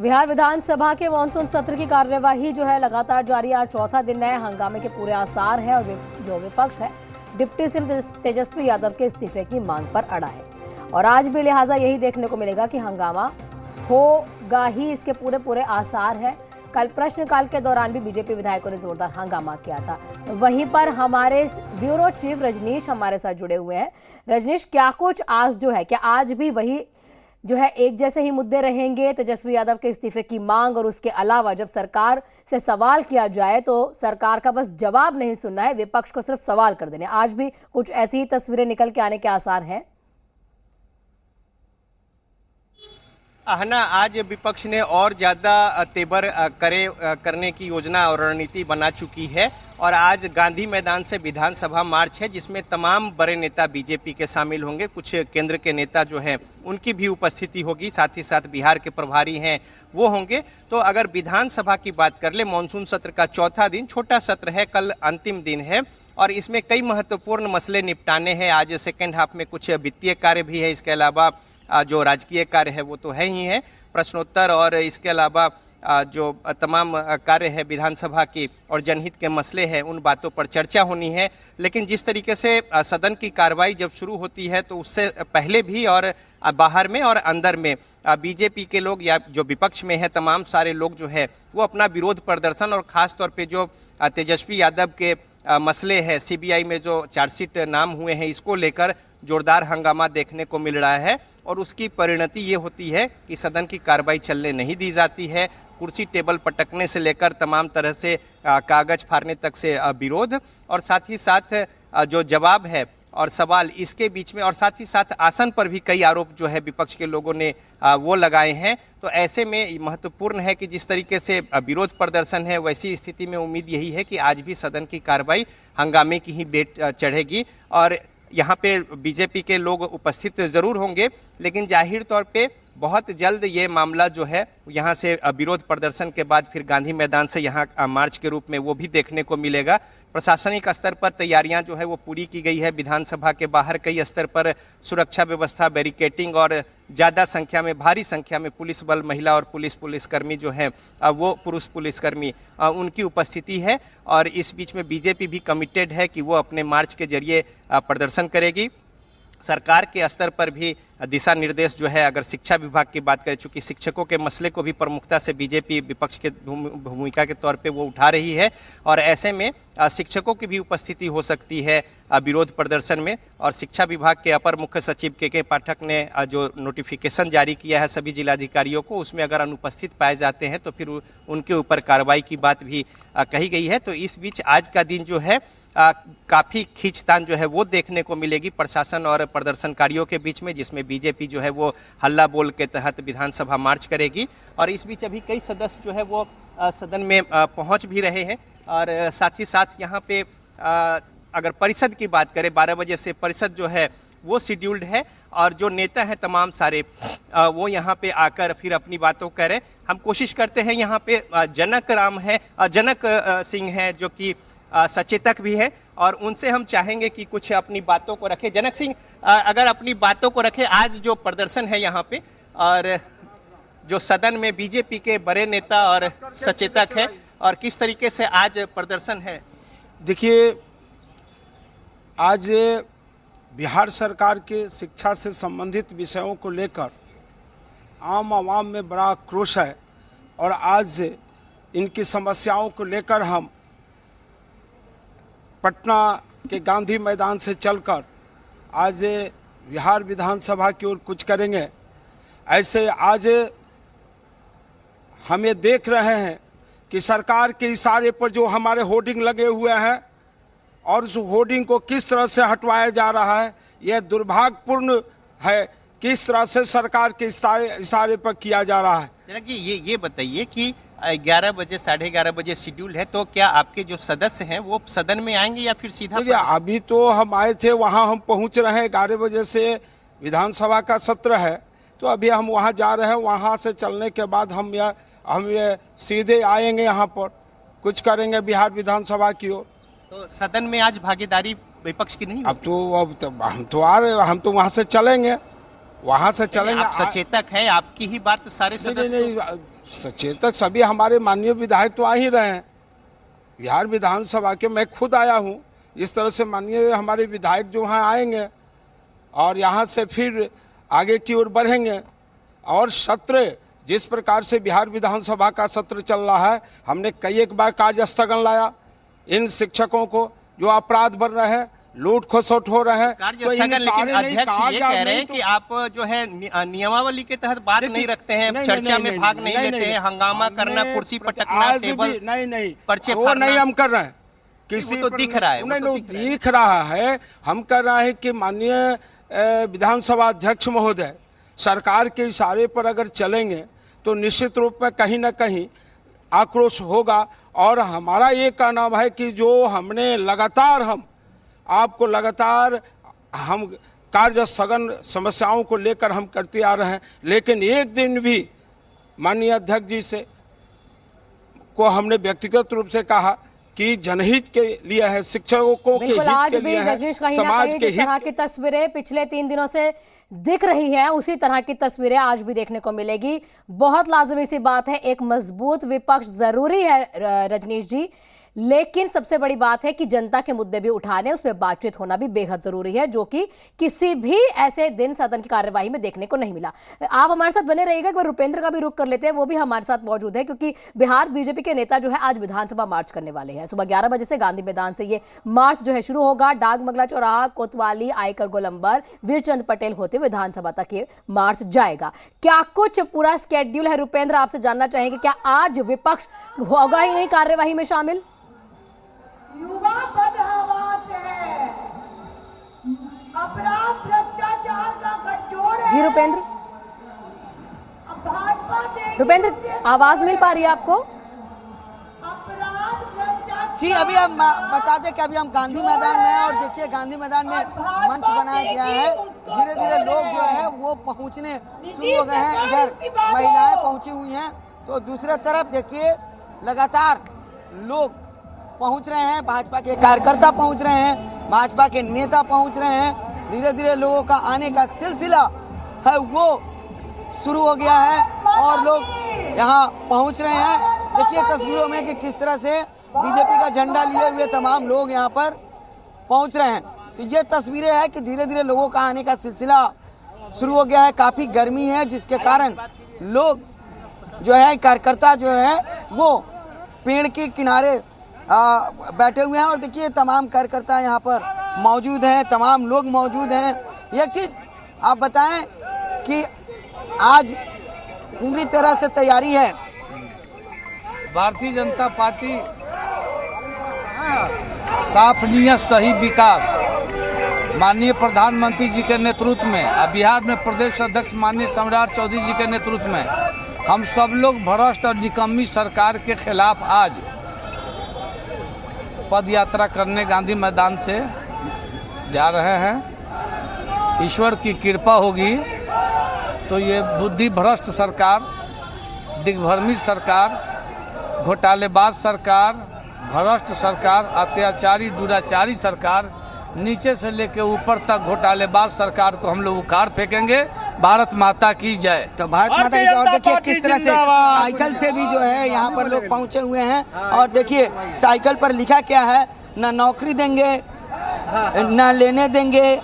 बिहार विधानसभा के मानसून सत्र की कार्यवाही जो है लगातार जारी। आज चौथा दिन है, हंगामे के पूरे आसार है और जो विपक्ष है डिप्टी सीएम तेजस्वी यादव के इस्तीफे की मांग पर अड़ा है और आज भी लिहाजा यही देखने को मिलेगा कि हंगामा होगा ही, इसके पूरे आसार है। कल प्रश्नकाल के दौरान भी बीजेपी विधायकों ने जोरदार हंगामा किया था। वहीं पर हमारे ब्यूरो चीफ रजनीश हमारे साथ जुड़े हुए हैं। रजनीश, क्या कुछ आज जो है, क्या आज भी वही जो है एक जैसे ही मुद्दे रहेंगे, तेजस्वी यादव के इस्तीफे की मांग, और उसके अलावा जब सरकार से सवाल किया जाए तो सरकार का बस जवाब नहीं सुनना है, विपक्ष को सिर्फ सवाल कर देने, आज भी कुछ ऐसी ही तस्वीरें निकल के आने के आसार हैं? आहना, आज विपक्ष ने और ज्यादा तेवर करने की योजना और रणनीति बना चुकी है और आज गांधी मैदान से विधानसभा मार्च है, जिसमें तमाम बड़े नेता बीजेपी के शामिल होंगे। कुछ केंद्र के नेता जो हैं उनकी भी उपस्थिति होगी, साथ ही साथ बिहार के प्रभारी हैं वो होंगे। तो अगर विधानसभा की बात कर ले, मानसून सत्र का चौथा दिन, छोटा सत्र है, कल अंतिम दिन है और इसमें कई महत्वपूर्ण मसले निपटाने हैं। आज सेकेंड हाफ में कुछ वित्तीय कार्य भी है, इसके अलावा जो राजकीय कार्य है वो तो है ही है, प्रश्नोत्तर और इसके अलावा जो तमाम कार्य है विधानसभा की और जनहित के मसले हैं, उन बातों पर चर्चा होनी है। लेकिन जिस तरीके से सदन की कार्रवाई जब शुरू होती है तो उससे पहले भी और बाहर में और अंदर में बीजेपी के लोग या जो विपक्ष में है तमाम सारे लोग जो है वो अपना विरोध प्रदर्शन और ख़ास तौर पे जो तेजस्वी यादव के मसले हैं, सीबीआई में जो चार्जशीट नाम हुए हैं, इसको लेकर जोरदार हंगामा देखने को मिल रहा है और उसकी परिणति ये होती है कि सदन की कार्रवाई चलने नहीं दी जाती है। कुर्सी टेबल पटकने से लेकर तमाम तरह से कागज फाड़ने तक से विरोध, और साथ ही साथ जो जवाब है और सवाल इसके बीच में, और साथ ही साथ आसन पर भी कई आरोप जो है विपक्ष के लोगों ने वो लगाए हैं। तो ऐसे में महत्वपूर्ण है कि जिस तरीके से विरोध प्रदर्शन है, वैसी स्थिति में उम्मीद यही है कि आज भी सदन की कार्रवाई हंगामे की ही बेट चढ़ेगी और यहाँ पे बीजेपी के लोग उपस्थित जरूर होंगे, लेकिन जाहिर तौर पे बहुत जल्द ये मामला जो है यहाँ से विरोध प्रदर्शन के बाद फिर गांधी मैदान से यहाँ मार्च के रूप में वो भी देखने को मिलेगा। प्रशासनिक स्तर पर तैयारियां जो है वो पूरी की गई है। विधानसभा के बाहर कई स्तर पर सुरक्षा व्यवस्था, बैरिकेटिंग और ज़्यादा संख्या में, भारी संख्या में पुलिस बल, महिला और पुलिसकर्मी जो हैं वो पुरुष पुलिसकर्मी, उनकी उपस्थिति है और इस बीच में बीजेपी भी कमिटेड है कि वो अपने मार्च के जरिए प्रदर्शन करेगी। सरकार के स्तर पर भी दिशा निर्देश जो है, अगर शिक्षा विभाग की बात करें, चूंकि शिक्षकों के मसले को भी प्रमुखता से बीजेपी विपक्ष के भूमिका के तौर पे वो उठा रही है और ऐसे में शिक्षकों की भी उपस्थिति हो सकती है विरोध प्रदर्शन में। और शिक्षा विभाग के अपर मुख्य सचिव के पाठक ने जो नोटिफिकेशन जारी किया है सभी जिलाधिकारियों को, उसमें अगर अनुपस्थित पाए जाते हैं तो फिर उनके ऊपर कार्रवाई की बात भी कही गई है। तो इस बीच आज का दिन जो है काफ़ी खींचतान जो है वो देखने को मिलेगी प्रशासन और प्रदर्शनकारियों के बीच में, जिसमें बीजेपी जो है वो हल्ला बोल के तहत विधानसभा मार्च करेगी। और इस बीच अभी कई सदस्य जो है वो सदन में पहुंच भी रहे हैं और साथ ही साथ यहाँ पे अगर परिषद की बात करें, 12 बजे से परिषद जो है वो शेड्यूल्ड है और जो नेता हैं तमाम सारे वो यहाँ पे आकर फिर अपनी बातों करें। हम कोशिश करते हैं, यहाँ पे जनक सिंह हैं जो कि सचेतक भी है और उनसे हम चाहेंगे कि कुछ अपनी बातों को रखें। जनक सिंह, अगर अपनी बातों को रखें, आज जो प्रदर्शन है यहाँ पे और जो सदन में बीजेपी के बड़े नेता और सचेतक है, और किस तरीके से आज प्रदर्शन है? देखिए, आज बिहार सरकार के शिक्षा से संबंधित विषयों को लेकर आम आवाम में बड़ा आक्रोश है और आज इनकी समस्याओं को लेकर हम पटना के गांधी मैदान से चलकर आज बिहार विधानसभा की ओर कुछ करेंगे। ऐसे आज हम ये देख रहे हैं कि सरकार के इशारे पर जो हमारे होर्डिंग लगे हुए हैं और उस होर्डिंग को किस तरह से हटवाया जा रहा है, यह दुर्भाग्यपूर्ण है। किस तरह से सरकार के इशारे पर किया जा रहा है। जनक जी, ये बताइए कि 11 बजे 11:30 बजे शेड्यूल है, तो क्या आपके जो सदस्य हैं वो सदन में आएंगे या फिर सीधा? अभी तो हम आए थे, वहाँ हम पहुँच रहे हैं। 11 बजे से विधानसभा का सत्र है, तो अभी हम वहाँ जा रहे हैं। वहाँ से चलने के बाद हम ये सीधे आएंगे, यहाँ पर कुछ करेंगे बिहार विधानसभा की ओर। तो सदन में आज भागीदारी विपक्ष की नहीं? अब तो हम तो आ रहे, हम तो वहाँ से चलेंगे। आप सचेतक है, आपकी ही बात सारे सदस्य? नहीं, सचेतक सभी हमारे माननीय विधायक तो आ ही रहे हैं। बिहार विधानसभा के मैं खुद आया हूँ, इस तरह से माननीय हमारे विधायक जो हैं आएंगे और यहाँ से फिर आगे की ओर बढ़ेंगे। और सत्र जिस प्रकार से बिहार विधानसभा का सत्र चल रहा है, हमने कई एक बार कार्य स्थगन लाया। इन शिक्षकों को जो अपराध बढ़ रहे हैं, लूट खसोट हो रहे हैं, कार्य स्थगन, लेकिन अध्यक्ष ये कह रहे हैं कि आप जो है नियमावली के तहत बात नहीं रखते हैं, चर्चा में भाग नहीं लेते हैं, हंगामा करना, कुर्सी पटकना, टेबल नहीं पर्चे वो नहीं हम कर रहे हैं। किसी तो दिख रहा है, नहीं दिख रहा है। हम कर रहे हैं कि माननीय विधानसभा अध्यक्ष महोदय सरकार के इशारे पर अगर चलेंगे तो निश्चित रूप में कहीं ना कहीं आक्रोश होगा। और हमारा ये कहना है कि जो हमने लगातार हम कार्य स्थगन समस्याओं को लेकर हम करते आ रहे हैं, लेकिन एक दिन भी माननीय अध्यक्ष जी से को हमने व्यक्तिगत रूप से कहा कि जनहित के लिए है, शिक्षकों के हित के लिए है, समाज के जिस तरह की तस्वीरें पिछले 3 दिनों से दिख रही है, उसी तरह की तस्वीरें आज भी देखने को मिलेगी। बहुत लाजमी सी बात है, एक मजबूत विपक्ष जरूरी है रजनीश जी, लेकिन सबसे बड़ी बात है कि जनता के मुद्दे भी उठाने, उस पर बातचीत होना भी बेहद जरूरी है, जो कि किसी भी ऐसे दिन सदन की कार्यवाही में देखने को नहीं मिला। आप हमारे साथ बने रहिएगा। एक बार रुपेंद्र का भी रुख कर लेते हैं, वो भी हमारे साथ मौजूद है, क्योंकि बिहार बीजेपी के नेता जो है आज विधानसभा मार्च करने वाले हैं। सुबह 11 बजे से गांधी मैदान से ये मार्च जो है शुरू होगा। डागमगला चौराहा, कोतवाली, आयकर गोलंबर, वीरचंद पटेल होते विधानसभा तक ये मार्च जाएगा। क्या कुछ पूरा स्केड्यूल है रुपेंद्र? आपसे जानना चाहेंगे, क्या आज विपक्ष होगा ही नहीं कार्यवाही में शामिल? युवा बदहवास है, अपराध भ्रष्टाचार का गठजोड़ है। जी रुपेंद्र, भाजपा रुपेंद्र आवाज मिल पा रही है आपको? अपराध भ्रष्टाचार। जी अभी हम बता दें कि अभी हम गांधी मैदान में हैं और देखिए गांधी मैदान में मंच बनाया गया है। धीरे धीरे लोग जो है वो पहुंचने शुरू हो गए हैं। इधर महिलाएं पहुंची हुई हैं, तो दूसरी तरफ देखिए लगातार लोग पहुंच रहे हैं। भाजपा के कार्यकर्ता पहुंच रहे हैं, भाजपा के नेता पहुंच रहे हैं। धीरे धीरे लोगों का आने का सिलसिला है वो शुरू हो गया है और लोग यहाँ पहुंच रहे हैं। देखिए तस्वीरों में कि किस तरह से बीजेपी का झंडा लिए हुए तमाम लोग यहाँ पर पहुंच रहे हैं। तो ये तस्वीरें हैं कि धीरे धीरे लोगों का आने का सिलसिला शुरू हो गया है। काफ़ी गर्मी है जिसके कारण लोग जो है कार्यकर्ता जो है वो पेड़ के किनारे बैठे हुए हैं और देखिए तमाम कार्यकर्ता यहाँ पर मौजूद हैं, तमाम लोग मौजूद हैं। एक चीज़ आप बताएं कि आज पूरी तरह से तैयारी है। भारतीय जनता पार्टी साफ नियत सही विकास माननीय प्रधानमंत्री जी के नेतृत्व में और बिहार में प्रदेश अध्यक्ष माननीय सम्राट चौधरी जी के नेतृत्व में हम सब लोग भ्रष्ट और निकम्मी सरकार के खिलाफ आज पद यात्रा करने गांधी मैदान से जा रहे हैं। ईश्वर की कृपा होगी तो ये बुद्धि भ्रष्ट सरकार, दिग्भ्रमित सरकार, घोटालेबाज सरकार, भ्रष्ट सरकार, अत्याचारी दुराचारी सरकार, नीचे से लेकर ऊपर तक घोटालेबाज सरकार को हम लोग उखाड़ फेंकेंगे। भारत माता की जय। तो भारत माता की जय। और देखिए किस तरह से साइकिल से भी जो है यहाँ पर लोग पहुँचे हुए हैं और देखिए साइकिल पर लिखा क्या है, ना नौकरी देंगे, ना लेने देंगे,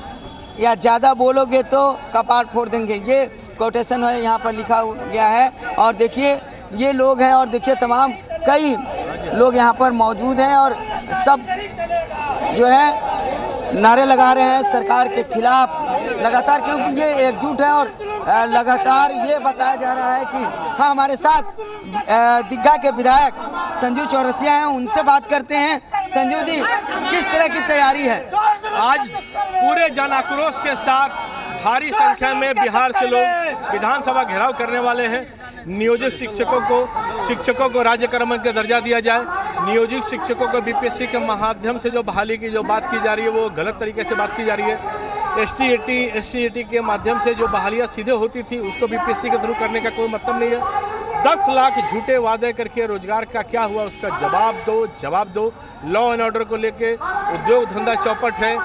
या ज़्यादा बोलोगे तो कपाट फोड़ देंगे। ये कोटेशन है यहाँ पर लिखा गया है और देखिए ये लोग हैं और देखिए तमाम कई लोग यहाँ पर मौजूद हैं और सब जो है नारे लगा रहे हैं सरकार के खिलाफ लगातार, क्योंकि ये एकजुट है और लगातार ये बताया जा रहा है कि हाँ हमारे साथ दिग्गा के विधायक संजीव चौरसिया हैं, उनसे बात करते हैं। संजीव जी, किस तरह की तैयारी है? आज पूरे जन आक्रोश के साथ भारी संख्या में बिहार से लोग विधानसभा घेराव करने वाले हैं। नियोजित शिक्षकों को राज्य कर्मचारी का दर्जा दिया जाए। नियोजित शिक्षकों को बीपीएससी के माध्यम से जो बहाली की जो बात की जा रही है वो गलत तरीके से बात की जा रही है। एसटी के माध्यम से जो बहालियाँ सीधे होती थी उसको बीपीएससी के थ्रू करने का कोई मतलब नहीं है। 10 लाख झूठे वादे करके रोजगार का क्या हुआ उसका जवाब दो। लॉ एंड ऑर्डर को लेके उद्योग धंधा चौपट है।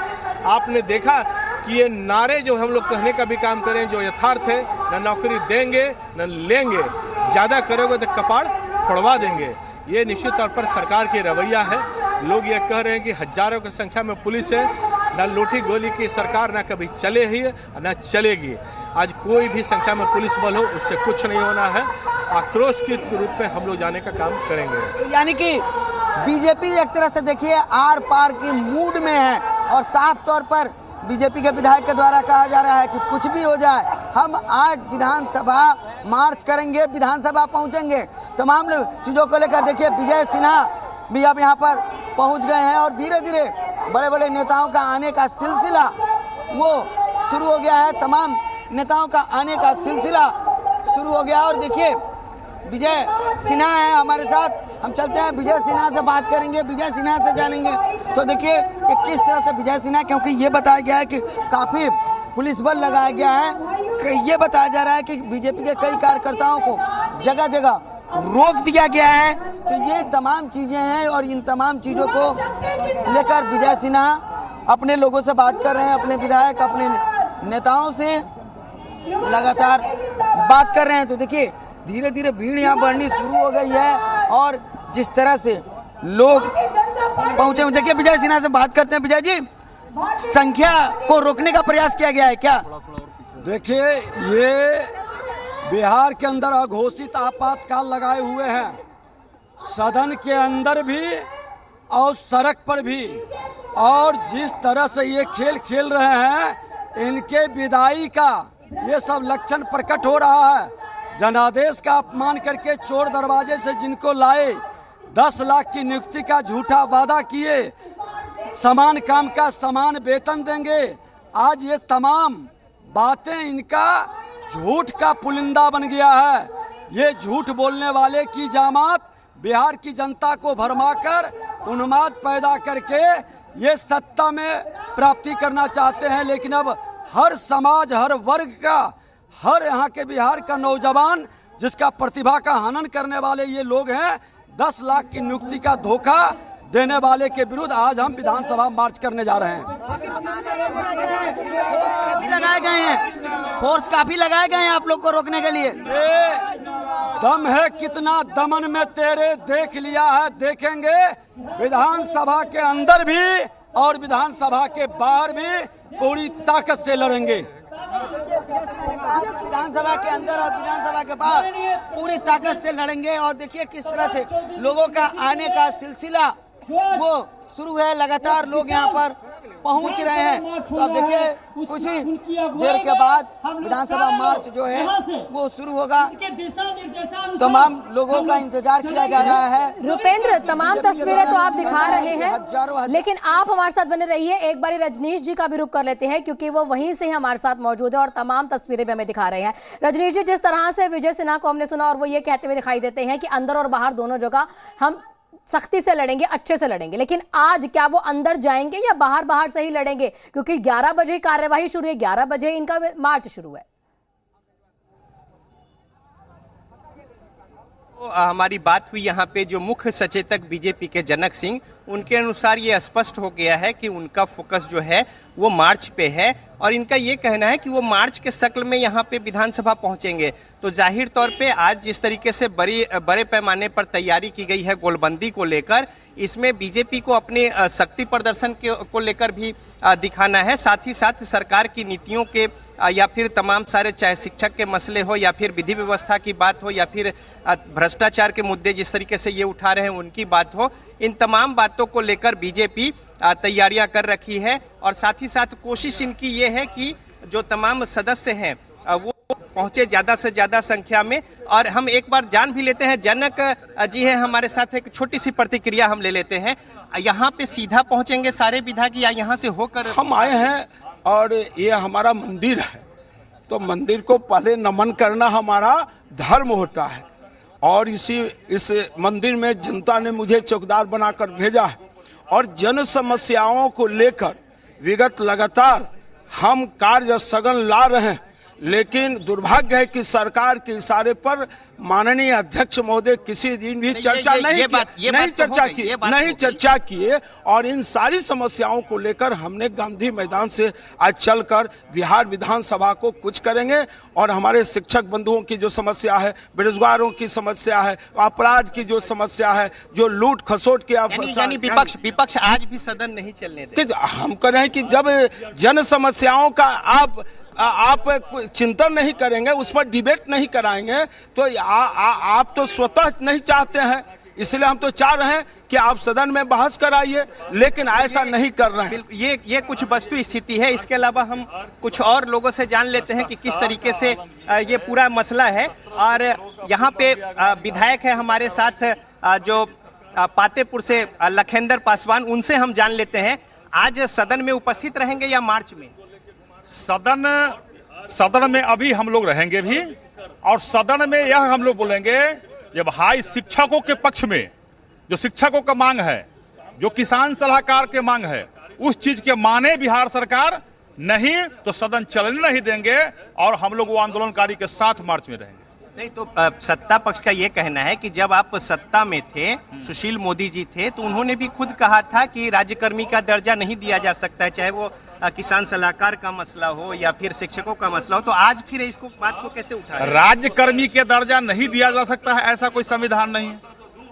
आपने देखा कि ये नारे जो हम लोग कहने का भी काम करें जो यथार्थ है, न नौकरी देंगे न लेंगे। ज़्यादा करोगे तो कपाड़ फोड़वा देंगे। ये निश्चित तौर पर सरकार की रवैया है। लोग ये कह रहे हैं कि हजारों की संख्या में पुलिस है, ना लूटी गोली की सरकार ना कभी चले ही ना चलेगी। आज कोई भी संख्या में पुलिस बल हो उससे कुछ नहीं होना है। आक्रोश के रूप में हम लोग जाने का काम करेंगे। यानी कि बीजेपी एक तरह से देखिए आर पार की मूड में है और साफ तौर पर बीजेपी के विधायक के द्वारा कहा जा रहा है कि कुछ भी हो जाए हम आज विधानसभा मार्च करेंगे, विधानसभा पहुंचेंगे। तमाम चीज़ों को लेकर देखिए विजय सिन्हा भी अब यहाँ पर पहुंच गए हैं और धीरे धीरे बड़े बड़े नेताओं का आने का सिलसिला वो शुरू हो गया है। तमाम नेताओं का आने का सिलसिला शुरू हो गया और देखिए विजय सिन्हा है हमारे साथ, हम चलते हैं विजय सिन्हा से बात करेंगे, विजय सिन्हा से जानेंगे। तो देखिए कि किस तरह से विजय सिन्हा, क्योंकि ये बताया गया है कि काफ़ी पुलिस बल लगाया गया है, कि ये बताया जा रहा है कि बीजेपी के कई कार्यकर्ताओं को जगह जगह रोक दिया गया है। तो ये तमाम चीज़ें हैं और इन तमाम चीज़ों को लेकर विजय सिन्हा अपने लोगों से बात कर रहे हैं, अपने विधायक अपने नेताओं से लगातार बात कर रहे हैं। तो देखिए धीरे धीरे भीड़ यहाँ बढ़नी शुरू हो गई है और जिस तरह से लोग पहुंचे, देखिए विजय सिन्हा से बात करते हैं। विजय जी, संख्या को रोकने का प्रयास किया गया है क्या? देखिए ये बिहार के अंदर अघोषित आपातकाल लगाए हुए हैं, सदन के अंदर भी और सड़क पर भी, और जिस तरह से ये खेल खेल रहे हैं इनके विदाई का ये सब लक्षण प्रकट हो रहा है। जनादेश का अपमान करके चोर दरवाजे से जिनको लाए, 10 लाख की नियुक्ति का झूठा वादा किए, समान काम का समान वेतन देंगे, आज ये तमाम बातें इनका झूठ का पुलिंदा बन गया है। ये झूठ बोलने वाले की जामात बिहार की जनता को भरमाकर उन्माद पैदा करके ये सत्ता में प्राप्ति करना चाहते हैं। लेकिन अब हर समाज, हर वर्ग का, हर यहाँ के बिहार का नौजवान जिसका प्रतिभा का हनन करने वाले ये लोग हैं, 10 लाख की नियुक्ति का धोखा देने वाले के विरुद्ध आज हम विधानसभा मार्च करने जा रहे हैं। लगाए गए हैं, फोर्स काफी लगाए गए हैं आप लोग को रोकने के लिए। ये दम है कितना दमन में तेरे देख लिया है, देखेंगे विधानसभा के अंदर भी और विधानसभा के बाहर भी पूरी ताकत से लड़ेंगे। विधानसभा के अंदर और विधानसभा के बाहर पूरी ताकत से लड़ेंगे। और देखिए किस तरह से लोगों का आने का सिलसिला वो शुरू है, लगातार लोग यहाँ पर पहुंच रहे हैं। तो अब देखिए कुछ ही देर के बाद विधानसभा मार्च जो है वो शुरू होगा। तमाम लोगों का इंतजार किया जा रहा है। रुपेंद्र, तमाम तस्वीरें तो आप दिखा रहे हैं, लेकिन आप हमारे साथ बने रहिए। एक बार रजनीश जी का भी रुख कर लेते हैं क्योंकि वो वहीं से हमारे साथ मौजूद है और तमाम तस्वीरें भी हमें दिखा रहे हैं। रजनीश जी, जिस तरह से विजय सिन्हा को हमने सुना और वो ये कहते हुए दिखाई देते हैं कि अंदर और बाहर दोनों जगह हम सख्ती से लड़ेंगे, अच्छे से लड़ेंगे, लेकिन आज क्या वो अंदर जाएंगे या बाहर से ही लड़ेंगे? क्योंकि 11 बजे कार्यवाही शुरू है, 11 बजे इनका मार्च शुरू है। तो हमारी बात हुई यहाँ पे जो मुख्य सचेतक बीजेपी के जनक सिंह, उनके अनुसार ये स्पष्ट हो गया है कि उनका फोकस जो है वो मार्च पे है और इनका ये कहना है कि वो मार्च के शक्ल में यहाँ पे विधानसभा पहुँचेंगे। तो जाहिर तौर पे आज जिस तरीके से बड़े पैमाने पर तैयारी की गई है गोलबंदी को लेकर, इसमें बीजेपी को अपने शक्ति प्रदर्शन को लेकर भी दिखाना है, साथ ही साथ सरकार की नीतियों के या फिर तमाम सारे, चाहे शिक्षक के मसले हो या फिर विधि व्यवस्था की बात हो या फिर भ्रष्टाचार के मुद्दे जिस तरीके से ये उठा रहे हैं उनकी बात हो, इन तमाम बातों को लेकर बीजेपी तैयारियां कर रखी है। और साथ ही साथ कोशिश इनकी ये है कि जो तमाम सदस्य हैं वो पहुंचे ज़्यादा से ज़्यादा संख्या में। और हम एक बार जान भी लेते हैं, जनक जी हैं हमारे साथ, एक छोटी सी प्रतिक्रिया हम ले लेते हैं। यहाँ पे सीधा पहुंचेंगे सारे विधायक या यहाँ से होकर? हम आए हैं और ये हमारा मंदिर है, तो मंदिर को पहले नमन करना हमारा धर्म होता है और इस मंदिर में जनता ने मुझे चौकीदार बनाकर भेजा है और जन समस्याओं को लेकर विगत लगातार हम कार्य सघन ला रहे हैं। लेकिन दुर्भाग्य है कि सरकार के इशारे पर माननीय अध्यक्ष महोदय किसी दिन भी चर्चा नहीं चर्चा किए और इन सारी समस्याओं को लेकर हमने गांधी मैदान से आज चलकर बिहार विधानसभा को कुछ करेंगे और हमारे शिक्षक बंधुओं की जो समस्या है, बेरोजगारों की समस्या है, अपराध की जो समस्या है, जो लूट खसोट की यानी विपक्ष आज भी सदन नहीं चलने देगा। हम कह रहे हैं कि जब जन समस्याओं का आप चिंतन नहीं करेंगे, उस पर डिबेट नहीं कराएंगे तो आप तो स्वतः नहीं चाहते हैं, इसलिए हम तो चाह रहे हैं कि आप सदन में बहस कराइए, लेकिन ऐसा नहीं कर रहे हैं। ये कुछ वस्तु स्थिति है। इसके अलावा हम कुछ और लोगों से जान लेते हैं कि किस तरीके से ये पूरा मसला है। और यहाँ पे विधायक है हमारे साथ जो पातेपुर से लखेंद्र पासवान, उनसे हम जान लेते हैं आज सदन में उपस्थित रहेंगे या मार्च में? सदन में अभी हम लोग रहेंगे भी, और सदन में यह हम लोग बोलेंगे जब भाई शिक्षकों के पक्ष में जो शिक्षकों का मांग है, जो किसान सलाहकार के मांग है, उस चीज के माने बिहार सरकार, नहीं तो सदन चलने नहीं देंगे और हम लोग वो आंदोलनकारी के साथ मार्च में रहेंगे। नहीं तो सत्ता पक्ष का ये कहना है कि जब आप सत्ता में थे, सुशील मोदी जी थे, तो उन्होंने भी खुद कहा था कि राज्यकर्मी का दर्जा नहीं दिया जा सकता है, चाहे वो किसान सलाहकार का मसला हो या फिर शिक्षकों का मसला हो। तो आज फिर इसको बात को कैसे उठा? राज्यकर्मी के दर्जा नहीं दिया जा सकता है, ऐसा कोई संविधान नहीं है।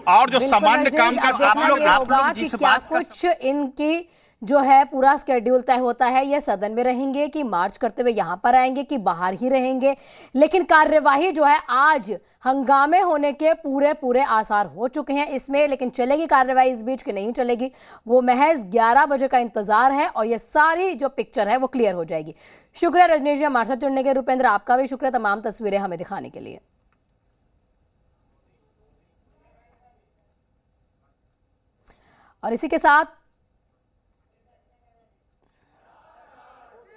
और जो सामान्य काम का आप लोग जिस बात कुछ इनकी जो है पूरा स्केड्यूल तय होता है, ये सदन में रहेंगे कि मार्च करते हुए यहाँ पर आएंगे कि बाहर ही रहेंगे, लेकिन कार्यवाही जो है आज हंगामे होने के पूरे आसार हो चुके हैं इसमें। लेकिन चलेगी कार्यवाही इस बीच कि नहीं चलेगी, वो महज 11 बजे का इंतजार है और ये सारी जो पिक्चर है वो क्लियर हो जाएगी। शुक्रिया रजनीश जी हमारे साथ जुड़ने के। रुपेंद्र आपका भी शुक्रिया तमाम तस्वीरें हमें दिखाने के लिए। और इसी के साथ